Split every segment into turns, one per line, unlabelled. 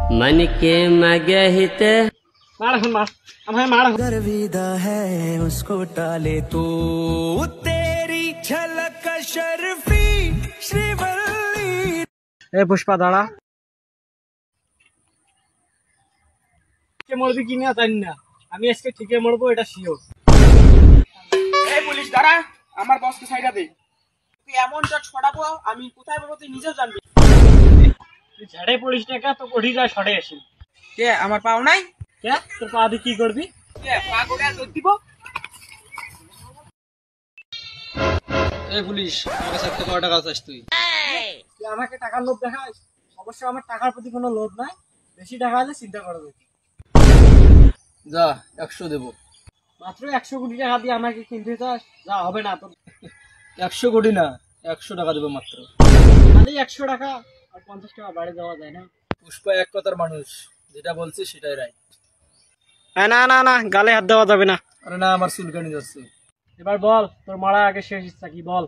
मन के मगहिते
गर्विदा है उसको टाले तू तेरी झलक शर्फी श्रीवल्ली।
ए पुष्पा दाड़ा মরবি কিনা জানি না, আমি আজকে ঠিকই মরবো, এটা শিওর।
এই পুলিশ দাঁড়া, আমার বসকে সাইডা দে। তুই এমন জট ছড়াবো আমি কোথায় পাবো তুই নিজেও জানবি।
তুই ঝাড়ে পড়িস না কে, তো কঠি যায় সরে আসি।
কে আমার পাও নাই?
কে তোর পা দিয়ে কি করবি?
কে পা গোড়া দৌড় দিব?
এই পুলিশ, আমার কাছে কত টাকা চাস তুই? তুই আমাকে টাকার লোভ দেখাস? অবশ্য আমার টাকার প্রতি কোনো লোভ নাই, বেশি টাকা হলে চিন্তা করবো।
যা 100 দেবো।
মাত্র 100 কোটি টাকা দিয়ে আমাকে কিনতে চাস? যা হবে না তোর।
100 কোটি না, 100 টাকা দেবো মাত্র।
খালি 100 টাকা আর 50 টাকা বাড়ি দেওয়া যায় না?
পুষ্পা এক কথার মানুষ, যেটা বলছে সেটাই রাইট।
না না না, গালে হাত দেওয়া যাবে না।
আরে না, আমার চুলকানি যাচ্ছে।
এবার বল, তোর মরার আগে শেষ ইচ্ছা কি বল?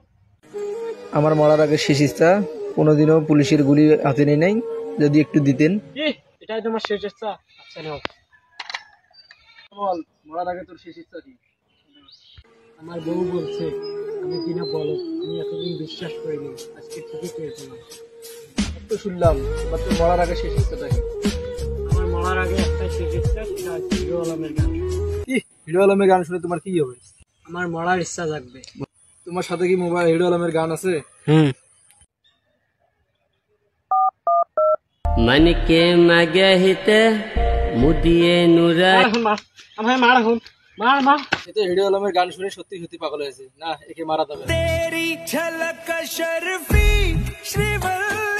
আমার মরার আগে শেষ ইচ্ছা, কোনোদিনও পুলিশের গুলি হাতে নেই নাই, যদি একটু দিতেন।
এটাই তোমার শেষ ইচ্ছা? আচ্ছা নাও
বল, মরার আগে তোর শেষ ইচ্ছা কি?
আমার বউ বলছে আমি কিনা বলো, আমি এতদিন বিশ্বাস করিনি, আজকে ঠিকই পেয়ে পেলাম।
তো শুনলাম, এবার তোর মরার আগে শেষ ইচ্ছাটা কি?
আমার মরার আগে একটাই শেষ ইচ্ছা, সেটা হচ্ছে হিরো আলমের গান।
হিরো আলমের গান শুনে তোমার কি হবে?
আমার মরার ইচ্ছা জাগবে।
তোমার সাথে কি মোবাইল হিরো আলমের গান আছে?
मन के मगहिते मुदिए नुरा
এতে হিরো আলমের গান শুনে সত্যি সত্যি পাগল হয়েছে। না, একে মারা যাবে।
तेरी झलक शर्फी श्रीवल्ली।